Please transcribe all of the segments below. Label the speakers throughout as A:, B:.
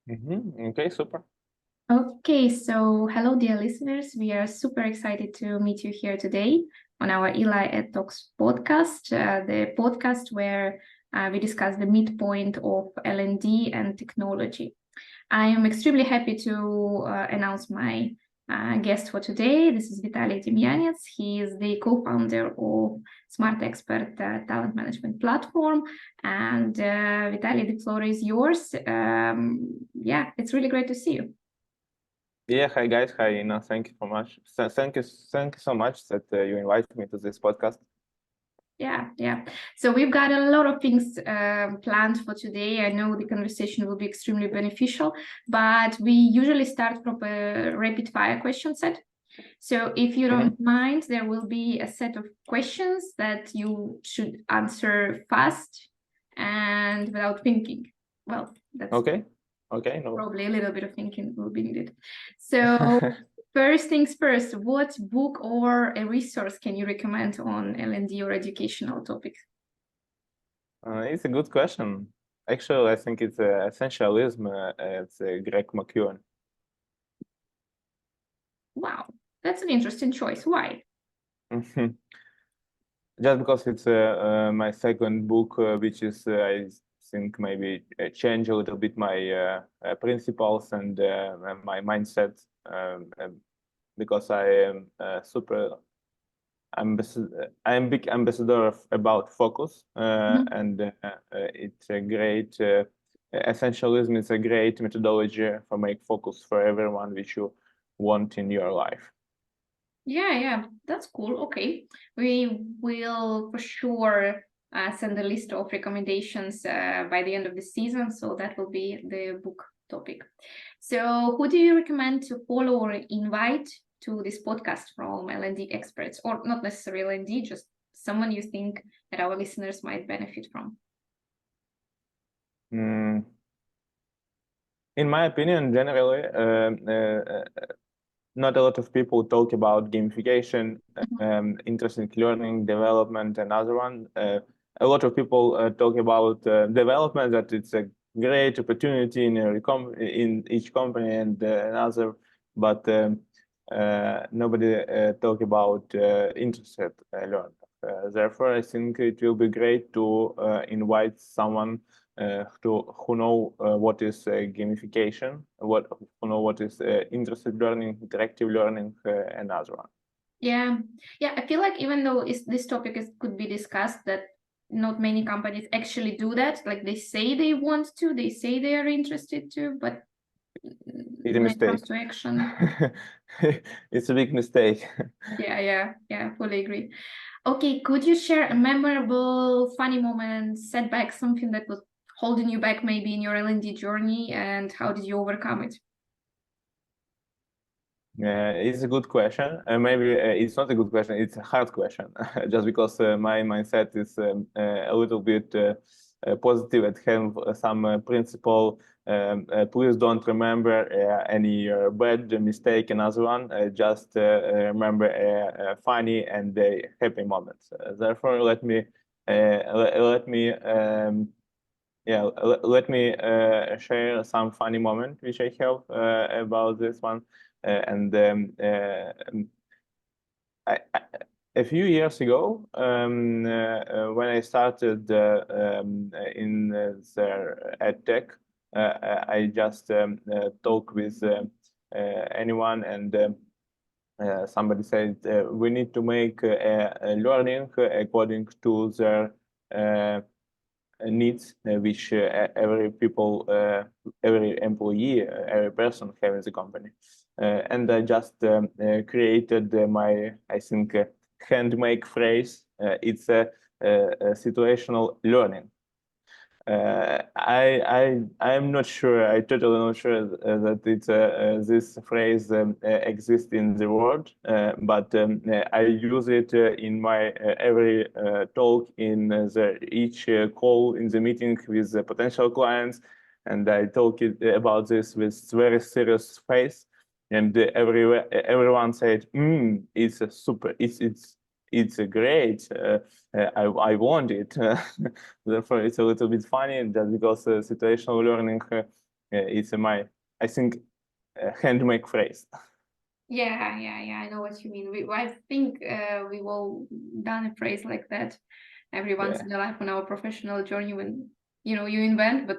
A: Okay, super.
B: Okay, so hello, dear listeners. We are super excited to meet you here today on our Eli Ed Talks podcast, the podcast where we discuss the midpoint of L&D and technology. I am extremely happy to announce my guest for today. This is Vitaly Demyanets. He is the co-founder of Smart Expert talent management platform. And Vitaly, the floor is yours. Yeah, it's really great to see you.
A: Yeah, hi guys. Hi, Ina. Thank you so much. Thank you so much that you invited me to this podcast.
B: Yeah. So we've got a lot of things planned for today. I know the conversation will be extremely beneficial, but we usually start from a rapid fire question set. So if you don't mind, there will be a set of questions that you should answer fast and without thinking. Well, that's
A: Okay. No.
B: probably a little bit of thinking will be needed. So first things first, what book or a resource can you recommend on L&D or educational topics?
A: It's a good question. Actually, I think it's Essentialism. It's Greg McKeown.
B: Wow, that's an interesting choice. Why?
A: Just because it's my second book, which is I think maybe change a little bit my principles and my mindset. Because I am I'm big ambassador about focus, and it's a great essentialism is a great methodology for make focus for everyone which you want in your life.
B: Yeah, that's cool. Okay, we will for sure send a list of recommendations by the end of the season, so that will be the book topic. So who do you recommend to follow or invite to this podcast from L&D experts, or not necessarily L&D, just someone you think that our listeners might benefit from?
A: In my opinion, generally, not a lot of people talk about gamification, interesting learning, development, another one. A lot of people talk about development, that it's a great opportunity in each company and another, but nobody talk about interested learning. Therefore, I think it will be great to invite someone who know what is gamification, who know what is interested learning, interactive learning, and other one.
B: Yeah. I feel like even though this topic could be discussed, that not many companies actually do that. Like they say they want to, they say they are interested to, but
A: it's a
B: when it
A: mistake.
B: comes to action,
A: It's a big mistake.
B: yeah, fully agree. Okay, could you share a memorable, funny moment, setback, something that was holding you back maybe in your L&D journey, and how did you overcome it?
A: It's a good question. Maybe it's not a good question. It's a hard question, just because my mindset is a little bit positive and have some principle. Please don't remember any bad mistake, another one. Just remember funny and happy moments. Therefore, let me share some funny moment which I have about this one. A few years ago, when I started in the EdTech, I just talk with anyone, and somebody said we need to make a learning according to their needs, which every employee, every person have in the company. And I just created I think, handmade phrase. It's a situational learning. I'm not sure. I totally not sure that it's this phrase exists in the world, but I use it in my every talk, in each call in the meeting with the potential clients, and I talk about this with very serious face, and everyone said, "It's a super. It's a great. I want it." Therefore, it's a little bit funny, just because situational learning it's I think, handmade phrase.
B: Yeah, I know what you mean. I think we've all done a phrase like that every once in a life on our professional journey when you invent, but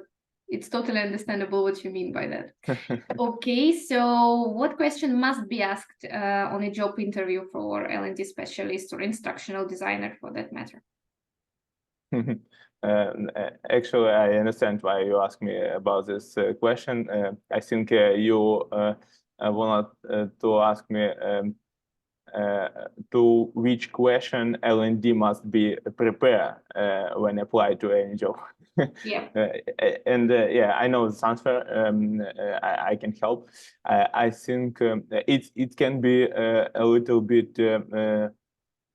B: it's totally understandable what you mean by that. Okay, so what question must be asked on a job interview for L&D specialist or instructional designer for that matter?
A: Actually, I understand why you asked me about this question. I think you wanted to ask me to which question L&D must be prepared when applied to any job.
B: Yeah.
A: And yeah, I know this answer. I can help. I think it can be a little bit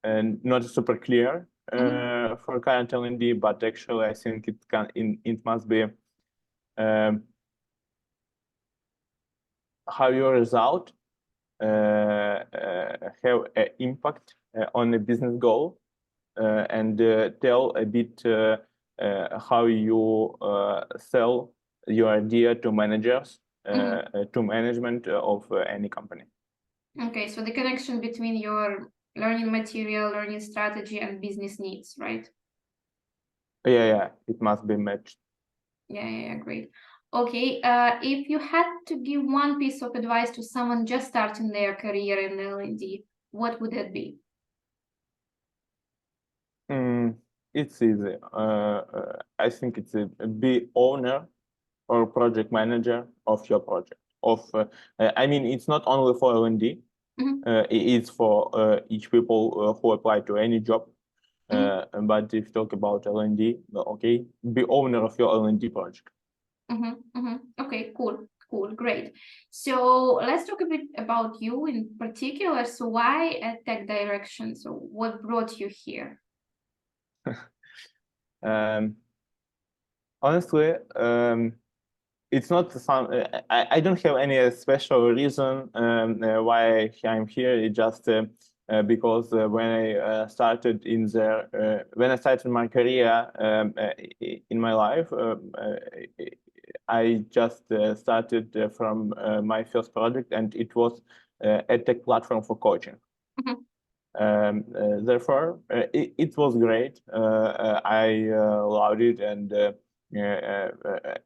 A: not super clear for current L&D, but actually I think it must be how your result have an impact on the business goal, and tell a bit how you sell your idea to managers, to management of any company.
B: Okay, so the connection between your learning material, learning strategy, and business needs, right?
A: Yeah, it must be matched.
B: Yeah, great. Okay, if you had to give one piece of advice to someone just starting their career in L&D, what would that be?
A: It's easy. I think it's be owner or project manager of your project. I mean, it's not only for L&D. It's for each people who apply to any job. But if you talk about L&D, okay, be owner of your L&D project.
B: Okay, cool, great. So let's talk a bit about you in particular. So why EdTech direction? So what brought you here?
A: Honestly, it's not some. I don't have any special reason why I'm here. It's just because when I started when I started my career in my life, I just started from my first project, and it was a tech platform for coaching. Therefore, it was great. I loved it, and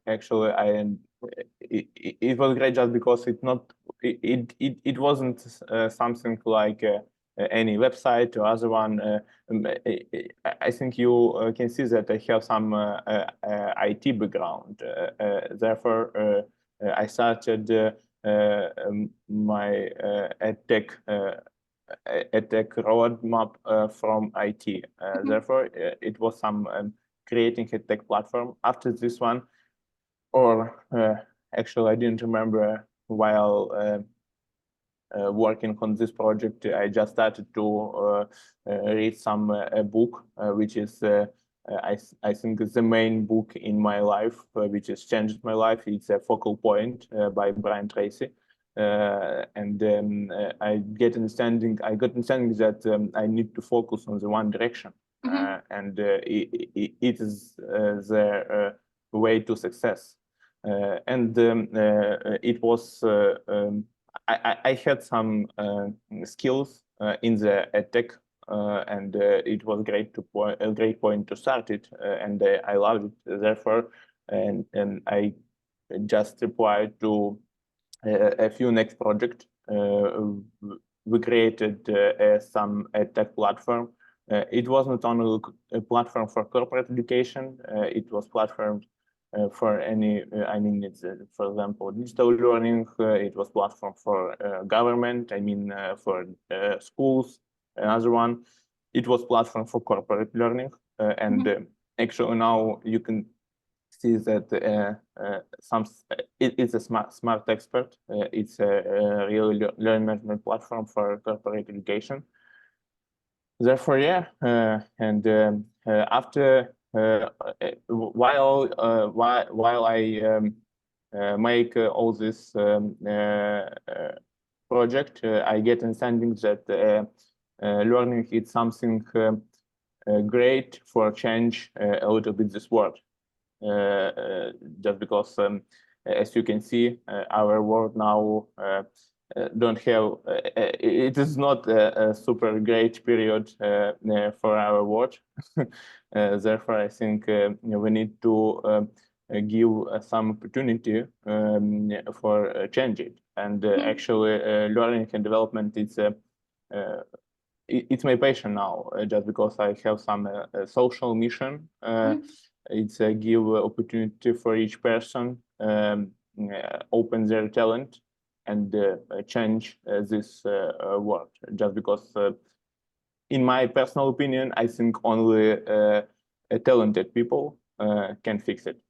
A: actually, it was great just because it wasn't something like any website or other one. I think you can see that I have some IT background. Therefore, I started my EdTech roadmap from IT. Therefore, it was some creating a tech platform. After this one, or actually, I didn't remember while working on this project, I just started to read some book, which is I think the main book in my life, which has changed my life. It's a Focal Point by Brian Tracy. And I got understanding that I need to focus on the one direction, and it is the way to success. And it was I had some skills in the EdTech, and it was a great point to start it, and I loved it. Therefore, and I just applied to a few next projects. We created some EdTech platform. It was not only a platform for corporate education, it was platform for any, I mean, it's, for example, digital learning. It was platform for government, I mean, for schools. Another one, it was platform for corporate learning. And actually now you can see that it's a smart expert. It's a real learning management platform for corporate education. Therefore, yeah, and after while I make all this project, I get understanding that learning is something great for change a little bit this world. Just because as you can see, our world now don't have. It is not a super great period for our world. Therefore, I think we need to give some opportunity for change it. And actually, learning and development is it's my passion now, just because I have some social mission. It's give opportunity for each person, open their talent, and change this world. Just because, in my personal opinion, I think only talented people can fix it.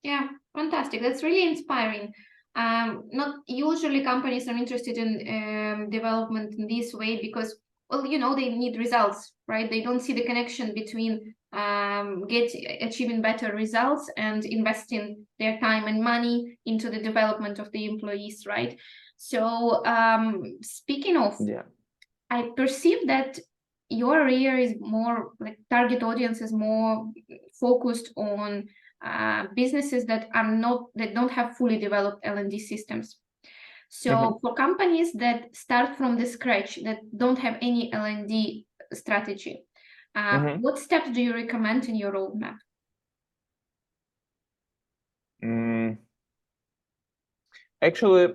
B: Yeah, fantastic. That's really inspiring. Not usually companies are interested in development in this way because, well, they need results, right? They don't see the connection between achieving better results and investing their time and money into the development of the employees, right? So speaking of, I perceive that your area is more like target audience is more focused on businesses that don't have fully developed L&D systems. So for companies that start from the scratch, that don't have any L&D strategy, what steps do you recommend in your roadmap?
A: Actually,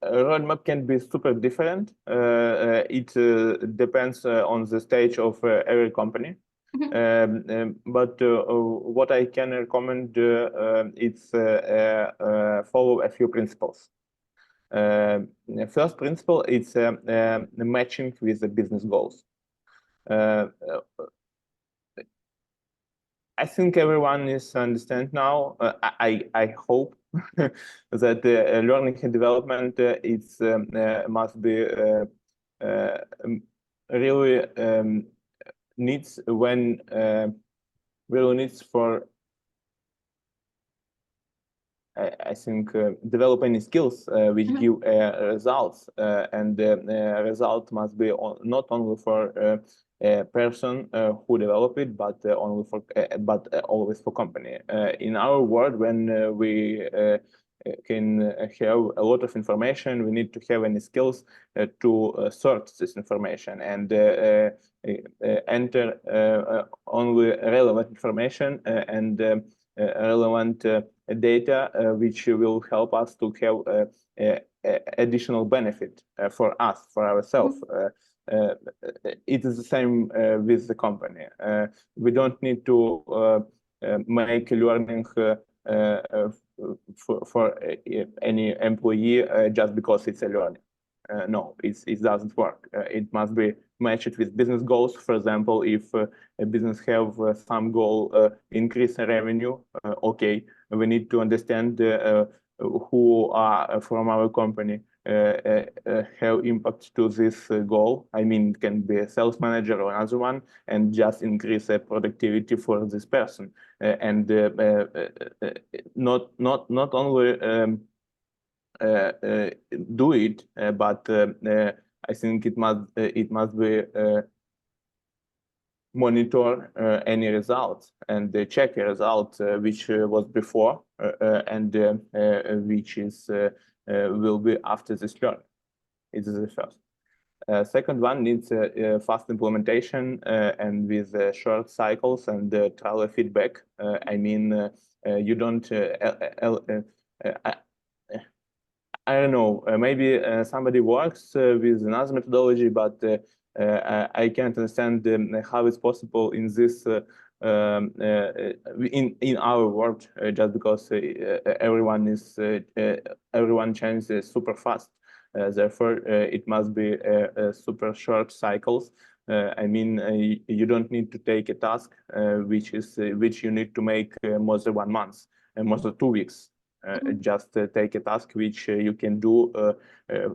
A: roadmap can be super different. It depends on the stage of every company. But what I can recommend is follow a few principles. The first principle is matching with the business goals. I think everyone is understand now. I hope that learning and development it's must be really needs when really needs for I think developing skills which give results, and the result must be not only for a person who develop it, but only for but always for company. In our world, when we can have a lot of information, we need to have any skills to sort this information and enter only relevant information and relevant data, which will help us to have additional benefit for us, for ourselves. It is the same with the company. We don't need to make learning for any employee just because it's a learning. No, it doesn't work. It must be matched with business goals. For example, if a business have some goal increase in revenue, okay, we need to understand who are from our company have impact to this goal. I mean, it can be a sales manager or another one, and just increase the productivity for this person, and not only do it, but I think it must be monitor any results and check a result which was before and which is will be after this learn. It is the first. Second one needs fast implementation and with short cycles and trial feedback. I mean, you don't. I don't know. Maybe somebody works with another methodology, but I can't understand how it's possible in this in our world, just because everyone changes super fast. Therefore, it must be super short cycles. I mean, you don't need to take a task which you need to make more than 1 month and more than 2 weeks. Just take a task which you can do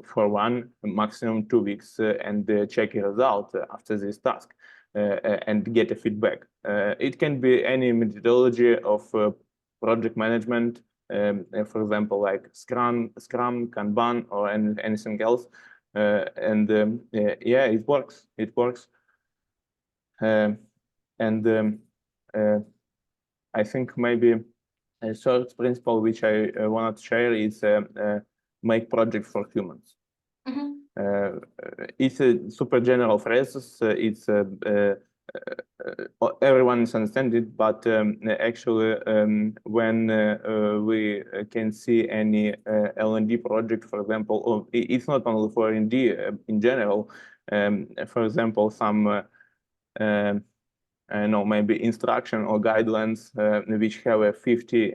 A: for 1, maximum 2 weeks, and check a result after this task and get a feedback. It can be any methodology of project management, for example, like Scrum, Kanban, or anything else. And yeah, it works. It works. And I think maybe A third principle which I wanted to share is make project for humans. It's a super general phrase. It's everyone is understand it, but actually, when we can see any L&D project, for example, or it's not only for R&D in general. For example, some I know, maybe instruction or guidelines which have a 50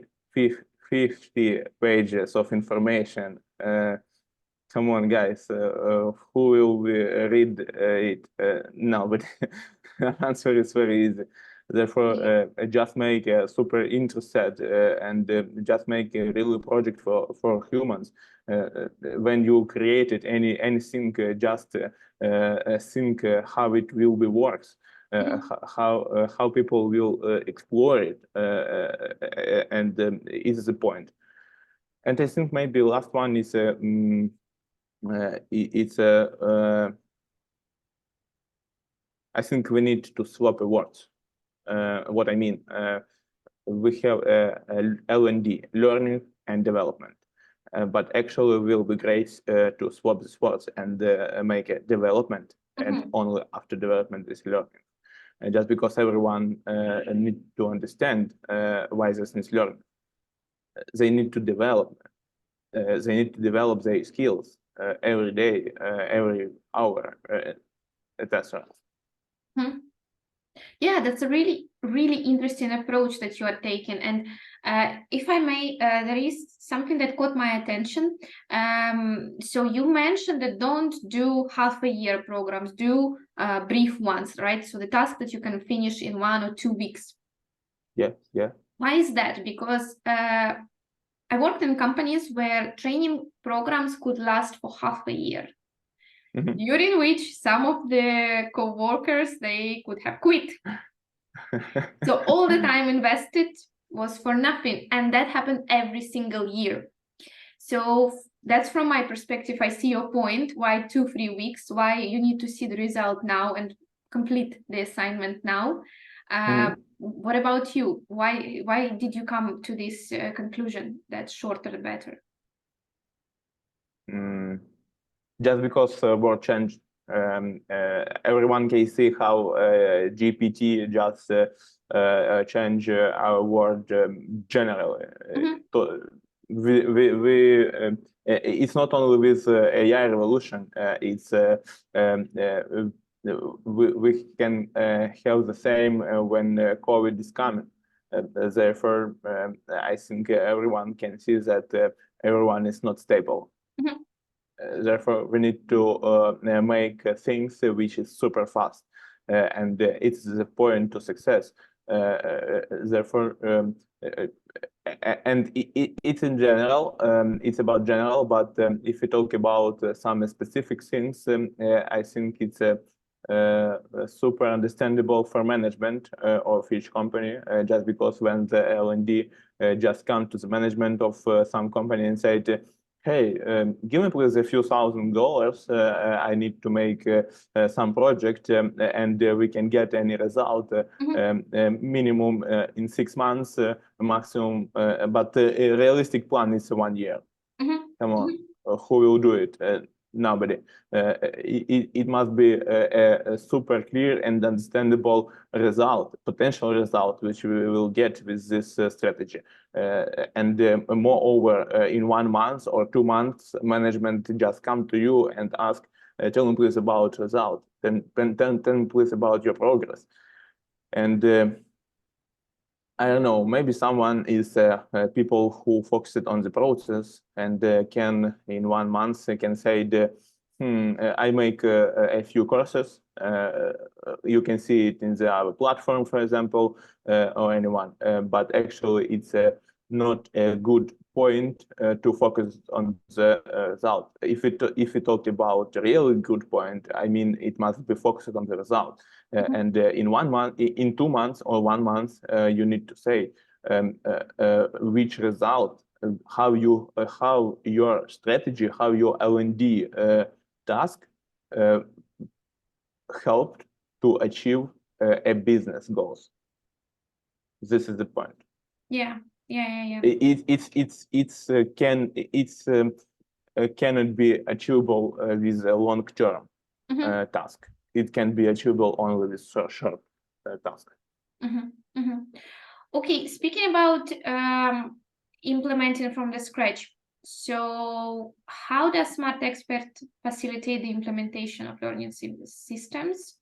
A: pages of information. Come on, guys, who will read it? No, but the answer is very easy. Therefore, just make a super interested and just make a real project for humans. When you created anything, just think how it will be works. How people will explore it, and is the point. And I think maybe last one is it's I think we need to swap words. What I mean, we have L&D, learning and development, but actually it will be great to swap the words and make a development, and only after development is learning. Just because everyone need to understand why this is learning. They need to develop. They need to develop their skills every day, every hour, etc.
B: Yeah, that's a really, really interesting approach that you are taking. And if I may, there is something that caught my attention. So you mentioned that don't do half a year programs, do brief ones, right? So the task that you can finish in 1 or 2 weeks.
A: Yeah.
B: Why is that? Because I worked in companies where training programs could last for half a year. During which some of the co-workers, they could have quit. So all the time invested was for nothing. And that happened every single year. So that's from my perspective. I see your point. Why 2-3 weeks? Why you need to see the result now and complete the assignment now? What about you? Why did you come to this conclusion that shorter the better?
A: Just because world changed. Everyone can see how GPT just change our world generally. It's not only with AI revolution. It's we can have the same when COVID is coming. Therefore, I think everyone can see that everyone is not stable. Therefore, we need to make things which is super fast, and it's the point to success. Therefore, and it's in general, it's about general, but if we talk about some specific things, I think it's super understandable for management of each company, just because when the L&D just come to the management of some company and said, hey, give me please a few $1,000. I need to make some project, and we can get any result minimum in 6 months, maximum. But a realistic plan is 1 year. Come on, who will do it? Nobody. It must be a super clear and understandable result, potential result, which we will get with this strategy. And moreover, in 1 month or 2 months, management just come to you and ask, tell me please about result, then tell me please about your progress. And I don't know, maybe someone is people who focus it on the process and can in 1 month can say, I make a few courses. You can see it in our platform, for example, or anyone. But actually, it's not a good point to focus on the result. If we talk about a really good point, I mean, it must be focused on the result. And in 1 month, in 2 months or 1 month, you need to say which result, how your strategy, how your L&D task helped to achieve a business goals. This is the point.
B: Yeah, Yeah.
A: Cannot be achievable with a long term task. It can be achievable only with short task.
B: Okay, speaking about implementing from the scratch, so how does Smart Expert facilitate the implementation of learning systems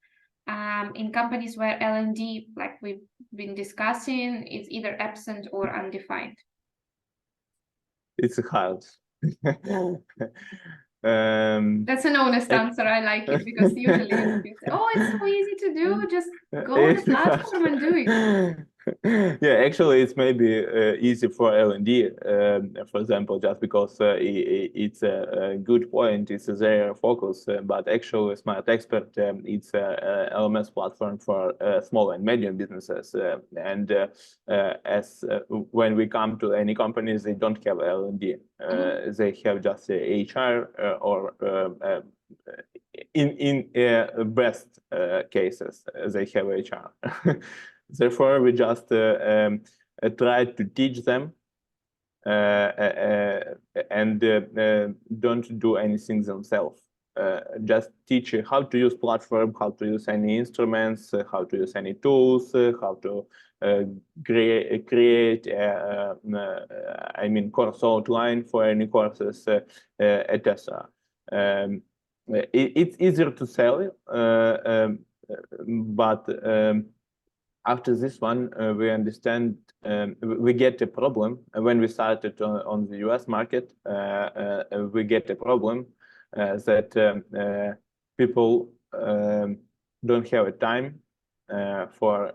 B: in companies where L&D, like we've been discussing, is either absent or undefined?
A: It's hard.
B: That's an honest answer. I like it, because usually you say, "Oh, it's so easy to do. Just go on the platform and do it."
A: Yeah, actually, it's maybe easy for L&D, for example, just because it's a good point, it's their focus. But actually, Smart Expert, it's a LMS platform for small and medium businesses. And when we come to any companies, they don't have L&D. They have just HR or in best cases, they have HR. Therefore, we just try to teach them and don't do anything themselves. Just teach how to use platform, how to use any instruments, how to use any tools, how to create I mean, course outline for any courses, etc. It's easier to sell, but after this one, we understand, we get a problem. When we started on the US market, we get a problem that people don't have a time for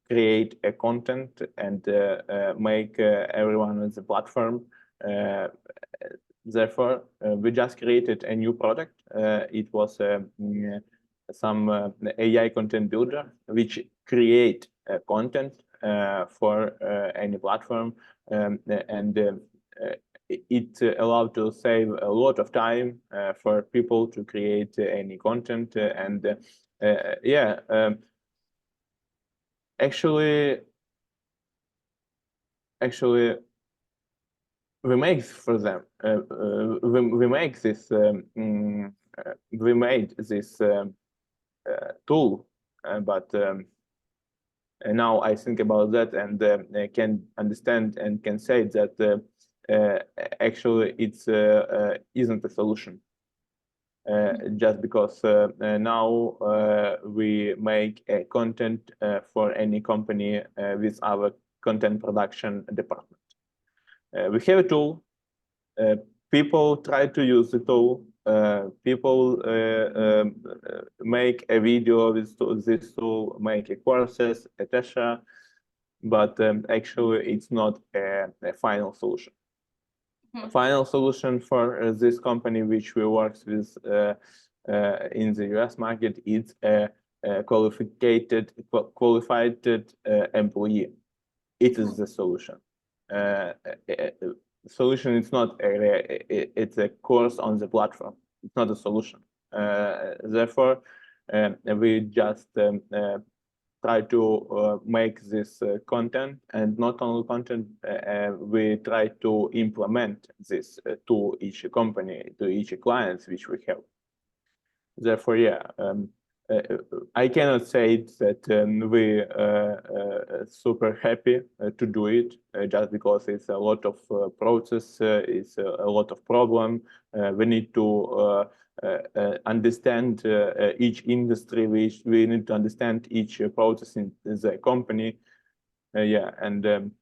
A: create a content and make everyone on the platform. Therefore, we just created a new product. It was some AI content builder, which create content for any platform, and it allowed to save a lot of time for people to create any content. And yeah, actually, we make for them. We make this. We made this tool, but now I think about that and can understand and can say that actually it's isn't a solution. Just because now we make a content for any company with our content production department. We have a tool. People try to use the tool. People make a video with this tool, make a courses, etc. But actually, it's not a final solution. Final solution for this company, which we work with in the US market, is a qualified employee. It is the solution. Solution is not it's a course on the platform. It's not a solution. Therefore, we just try to make this content, and not only content, we try to implement this to each company, to each clients which we have. Therefore, yeah, I cannot say that we super happy to do it just because it's a lot of process, it's a lot of problem. We need to understand each industry, we need to understand each process in the company. Yeah, and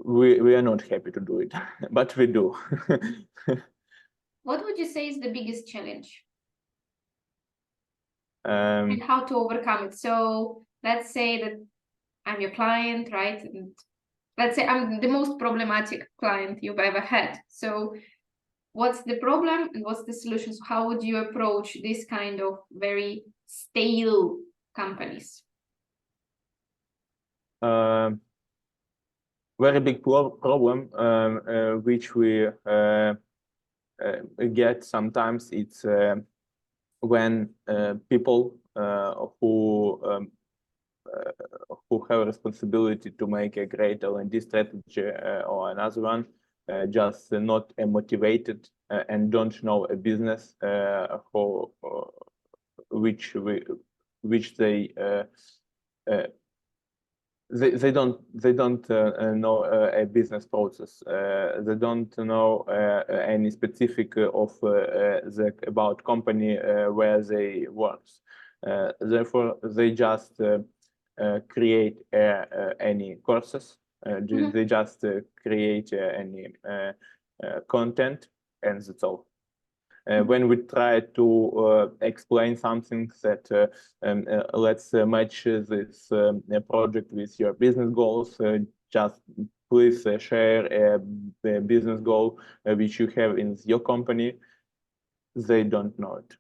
A: we are not happy to do it, but we do.
B: What would you say is the biggest challenge? And how to overcome it? So let's say that I'm your client, right? And let's say I'm the most problematic client you've ever had. So what's the problem and what's the solution? So how would you approach this kind of very stale companies?
A: Very big problem which we get sometimes. It's when people who who have responsibility to make a great L&D strategy or another one, just not motivated and don't know a business which they don't know a business process. They don't know any specific of about company where they work. Therefore, they just create any courses. They just create any content, and that's all. When we try to explain something that let's match this project with your business goals, just please share the business goal which you have in your company, they don't know it.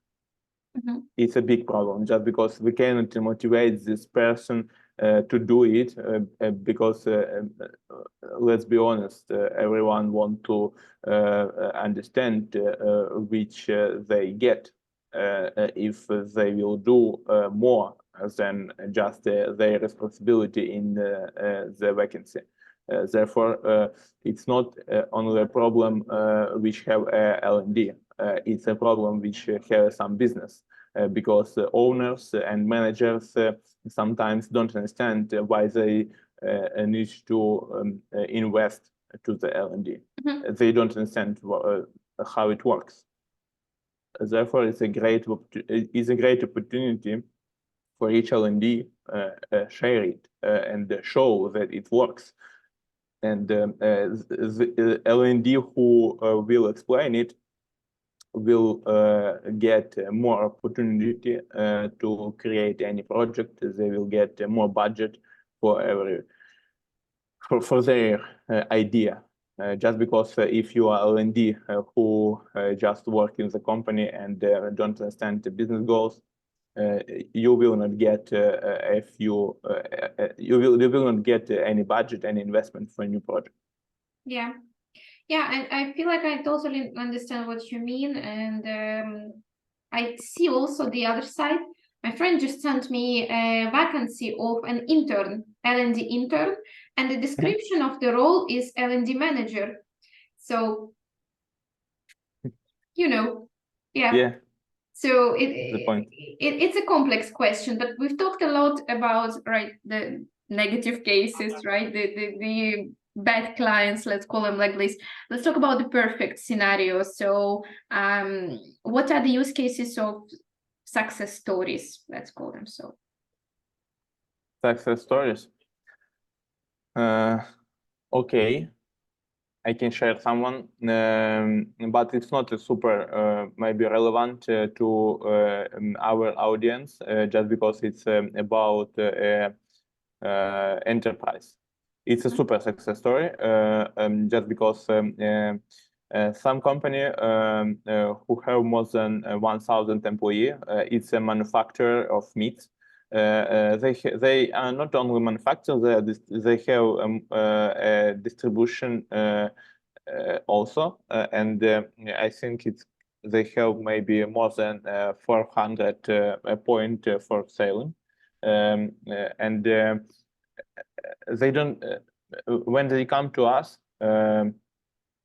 A: It's a big problem, just because we cannot motivate this person to do it, because let's be honest, everyone want to understand which they get if they will do more than just their responsibility in the vacancy. Therefore, it's not only a problem which have L&D. It's a problem which have some business, because owners and managers sometimes don't understand why they need to invest to the L&D. They don't understand how it works. Therefore, it's a great opportunity for each L&D share it and show that it works. And the L&D who will explain it will get more opportunity to create any project. They will get more budget for their idea. Just because if you are L&D who just work in the company and don't understand the business goals, you will not get you will not get any budget, any investment for a new project.
B: Yeah. Yeah, and I feel like I totally understand what you mean, and I see also the other side. My friend just sent me a vacancy of an intern, L&D intern, and the description of the role is L&D manager. So,
A: Yeah.
B: So it's a complex question, but we've talked a lot about the negative cases, right? The bad clients, let's call them like this. Let's talk about the perfect scenario. So what are the use cases of success stories, let's call them so?
A: Success stories. Okay, I can share someone, but it's not super maybe relevant to our audience, just because it's about enterprise. It's a super success story, just because some company who have more than 1,000 employees, it's a manufacturer of meat. They are not only manufacturers, they have a distribution also, and I think they have maybe more than 400 points for selling, and they don't. When they come to us,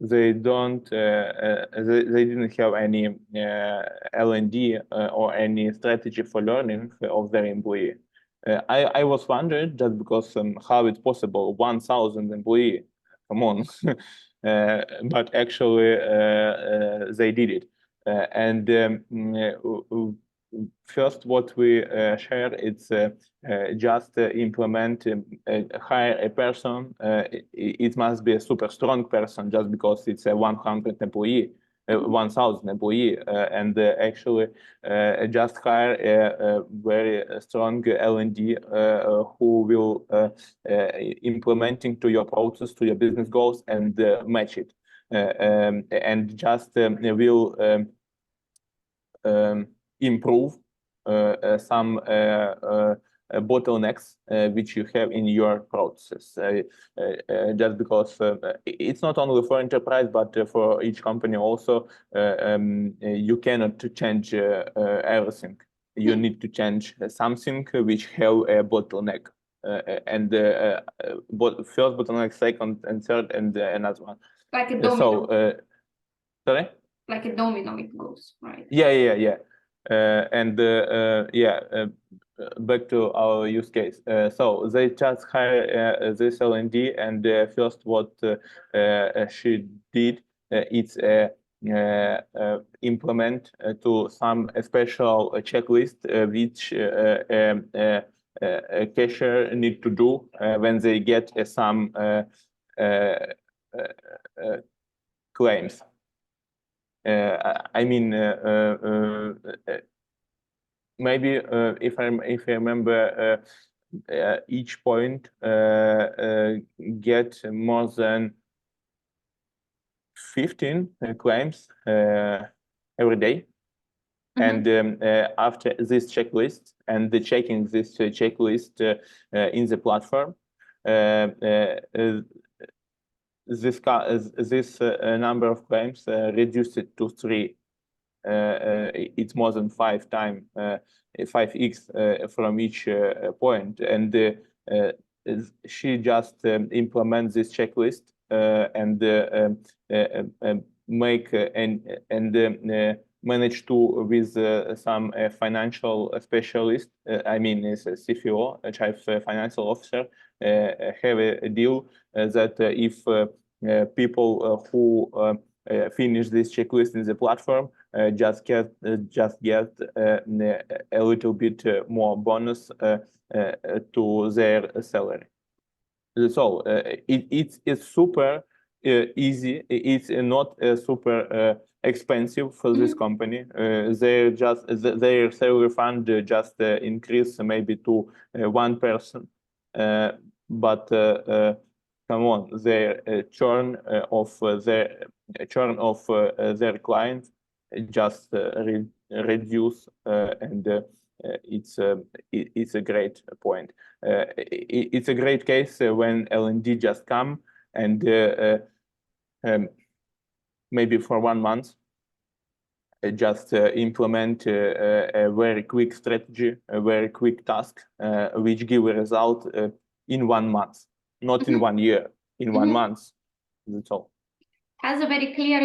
A: they don't. They didn't have any L&D or any strategy for learning of their employee. I was wondering, just because how it's possible, 1,000 employee, come on. But actually they did it, and first what we share, it's just implement, hire a person. It must be a super strong person, just because it's a 100 employee, 1,000 employee, and actually just hire a very strong L&D who will implementing to your process, to your business goals, and match it, and just will improve some bottlenecks which you have in your process, just because it's not only for enterprise, but for each company also. You cannot change everything. You need to change something which have a bottleneck. and first bottleneck, second and third, and another one.
B: Like a domino.
A: Sorry?
B: Like a domino, it goes, right?
A: Yeah. Back to our use case. So they just hire this L&D, and first what she did, it's implement to some special checklist which a cashier need to do when they get some claims. I mean, maybe if I remember, each point get more than 15 claims every day. And after this checklist and the checking this checklist in the platform, this number of claims reduced it to 3. It's more than 5x from each point, and she just implements this checklist and make and manage to with some financial specialist. I mean, is a CFO, a chief financial officer, have a deal that if people who finish this checklist in the platform just get a little bit more bonus to their salary. So it's super easy. It's not super expensive for this company. They just their salary fund just increase maybe to one person, but come on, their churn of their clients just reduce, and it's a great point. It's a great case when L&D just come and maybe for 1 month just implement a very quick strategy, a very quick task, which give a result in 1 month, not in 1 year, in 1 month. That's all.
B: Has a very clear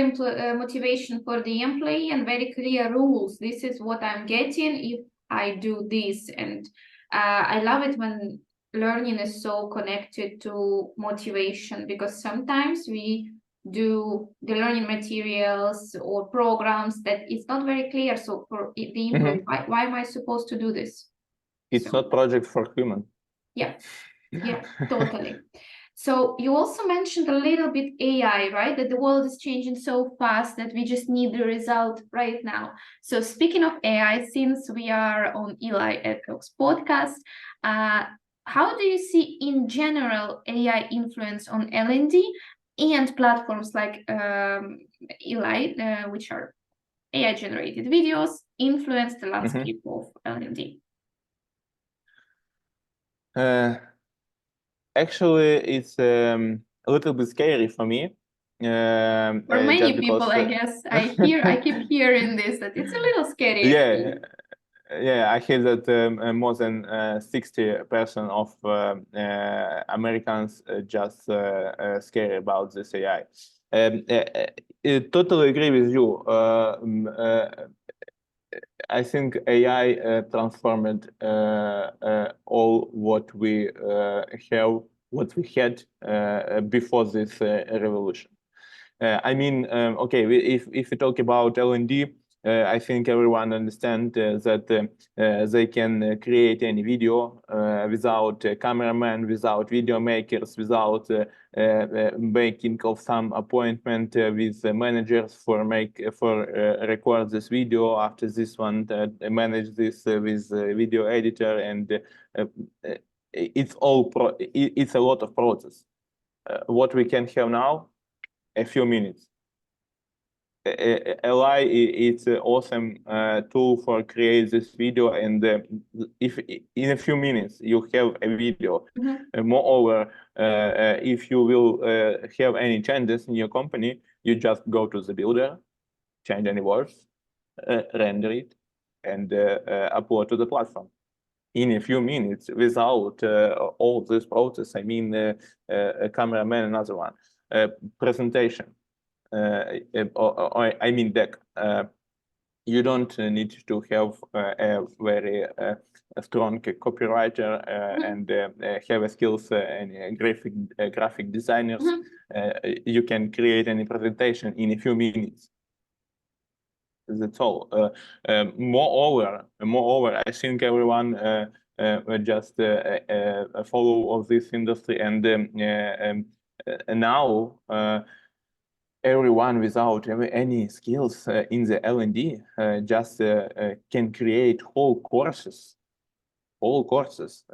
B: motivation for the employee and very clear rules. This is what I'm getting if I do this. And I love it when learning is so connected to motivation, because sometimes we do the learning materials or programs that it's not very clear. So for the employee, why am I supposed to do this?
A: It's not project for human.
B: Yeah, totally. So you also mentioned a little bit AI, right? That the world is changing so fast that we just need the result right now. So speaking of AI, since we are on Eli EdTalks podcast, how do you see in general AI influence on L&D and platforms like Eli, which are AI generated videos, influence the landscape of L&D?
A: Actually, it's a little bit scary for me.
B: For many people, I guess. I keep hearing this, that it's a little scary.
A: Yeah, I hear that more than 60% of Americans just scary about this AI. I totally agree with you. I think AI transformed all what we had before this revolution. I mean, okay, if we talk about L&D, I think everyone understands that they can create any video without a cameraman, without video makers, without making of some appointment with managers for record this video. After this one, manage this with video editor, and it's a lot of process. What we can have now, a few minutes. AI it's an awesome tool for create this video, and if in a few minutes you have a video. Moreover, if you will have any changes in your company, you just go to the builder, change any words, render it, and upload to the platform. in a few minutes without all this process. I mean, a cameraman, another one, presentation, or I mean deck. You don't need to have a very strong copywriter and have skills and graphic designers. You can create any presentation in a few minutes. That's all. Moreover, I think everyone just follow of this industry, and now everyone without any skills in the L&D just can create whole courses.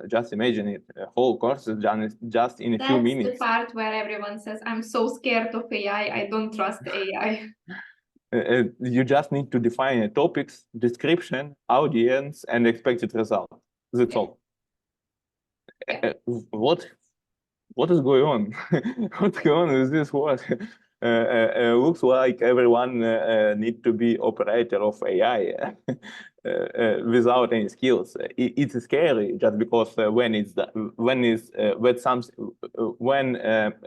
A: Just imagine it, whole courses just in a few minutes.
B: That's the part where everyone says, I'm so scared of AI, I don't trust AI.
A: You just need to define a topics, description, audience, and expected result. That's all. What is going on? What's going on with this work? Looks like everyone need to be operator of AI without any skills. It's scary just because when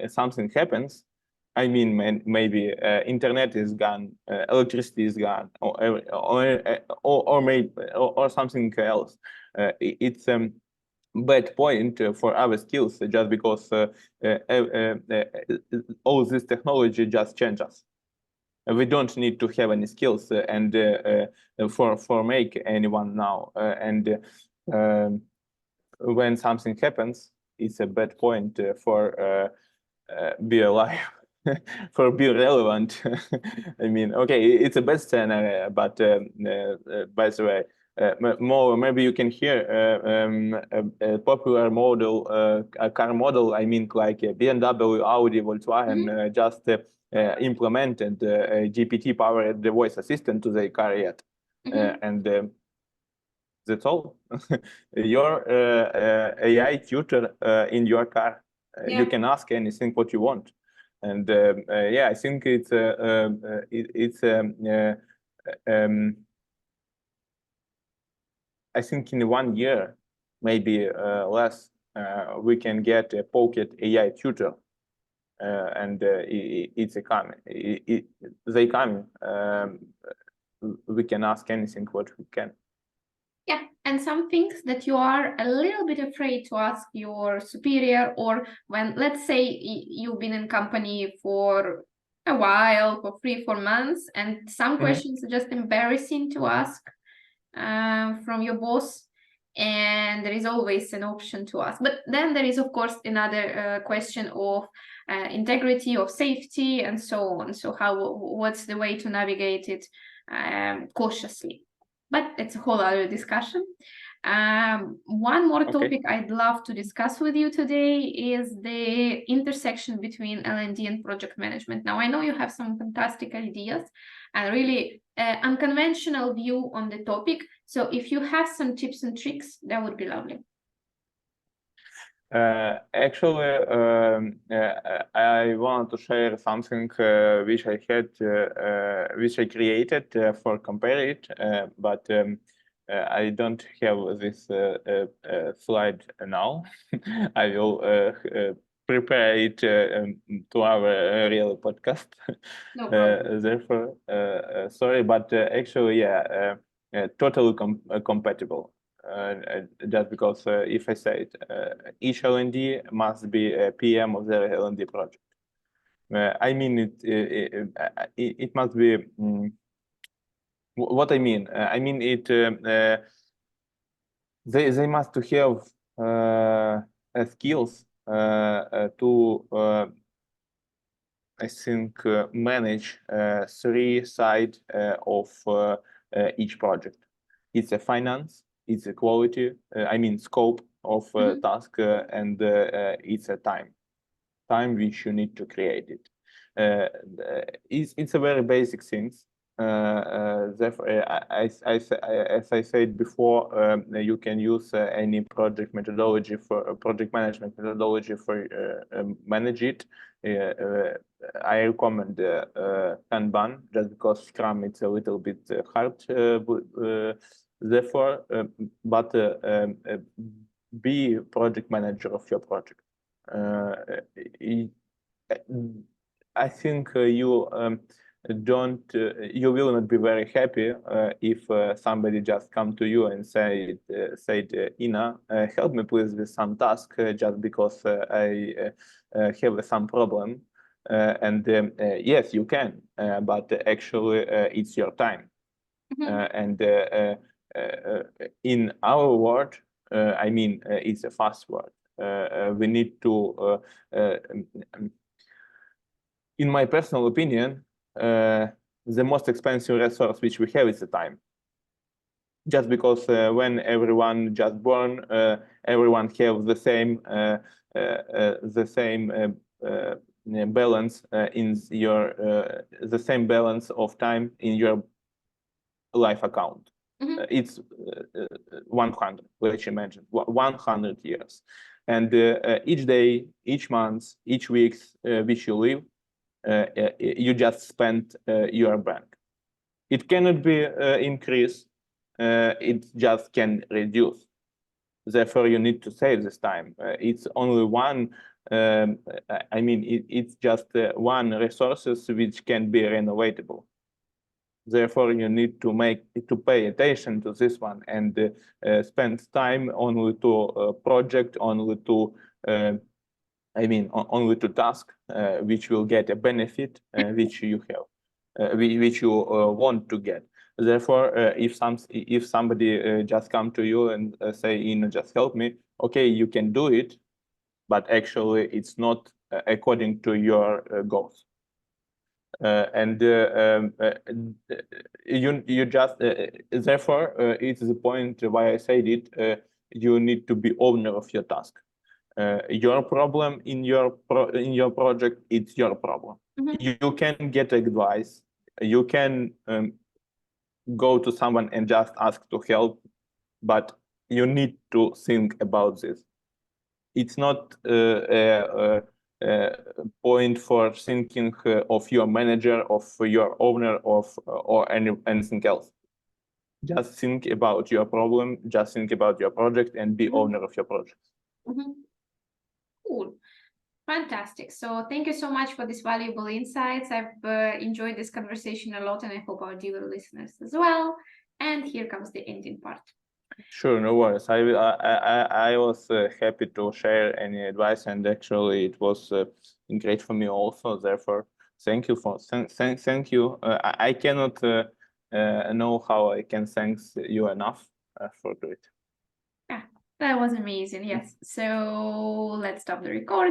A: something happens, I mean, maybe internet is gone, electricity is gone, or maybe or something else. It's bad point for our skills just because all this technology just changes. We don't need to have any skills and for make anyone now. When something happens, it's a bad point for be alive. For be relevant. I mean, okay, it's a bad scenario, but by the way, more maybe you can hear a popular model, a car model. I mean, like BMW, Audi, Volkswagen, just implemented GPT-powered voice assistant to their car yet, and that's all. Your AI tutor in your car. You can ask anything what you want. And yeah, I think I think in 1 year, maybe less, we can get a pocket AI tutor, and it's a coming. They come. We can ask anything what we can.
B: Yeah, and some things that you are a little bit afraid to ask your superior, or when, let's say, you've been in company for a while, for 3-4 months, and some questions are just embarrassing to ask from your boss, and there is always an option to ask. But then there is, of course, another question of integrity, of safety, and so on. So what's the way to navigate it cautiously? But it's a whole other discussion. One more topic I'd love to discuss with you today is the intersection between L&D and project management. Now, I know you have some fantastic ideas and really unconventional view on the topic. So if you have some tips and tricks, that would be lovely.
A: Actually, I want to share something which I had, which I created for compare it, but I don't have this slide now. I will prepare it to our real podcast.
B: No problem.
A: Therefore, sorry, but actually, yeah, totally compatible. Just because if I say it, each L&D must be a PM of the L&D project. I mean it must be what I mean. I mean it. They must have skills to I think manage 3 sides of each project. It's a finance. It's a quality, I mean scope of task, and it's a time which you need to create it. It's a very basic things. Therefore, as I said before, you can use any project methodology for project management methodology for manage it. I recommend Kanban just because Scrum it's a little bit hard Therefore, be project manager of your project. I think you will not be very happy if somebody just come to you and said, Ina, help me please with some task just because I have some problem. Yes, you can, but actually it's your time. In our world, I mean, it's a fast world. We need to, in my personal opinion, the most expensive resource which we have is the time. Just because when everyone just born, everyone have the same balance in your the same balance of time in your life account. It's 100, let's imagine 100 years, and each day, each month, each week which you live, you just spend your bank. It cannot be increased, it just can reduce. Therefore, you need to save this time. It's only one, I mean, it's just one resources which can be renovatable. Therefore, you need to pay attention to this one and spend time only to project, only to only to task which will get a benefit which you have, which you want to get. Therefore, if somebody just come to you and say, just help me, okay, you can do it, but actually it's not according to your goals. You just therefore it's the point why I said it. You need to be owner of your task. Your problem in your project, it's your problem. You can get advice. You can go to someone and just ask to help, but you need to think about this. It's not a point for thinking of your manager, of your owner, or anything else. Just think about your problem, just think about your project, and be owner of your project.
B: Cool. Fantastic. So thank you so much for these valuable insights. I've enjoyed this conversation a lot, and I hope our dear listeners as well. And here comes the ending part.
A: Sure, no worries. I was happy to share any advice, and actually it was great for me also. Therefore, thank you for thank you. I cannot know how I can thank you enough for it.
B: Yeah, that was amazing. Yes. So let's stop the recording.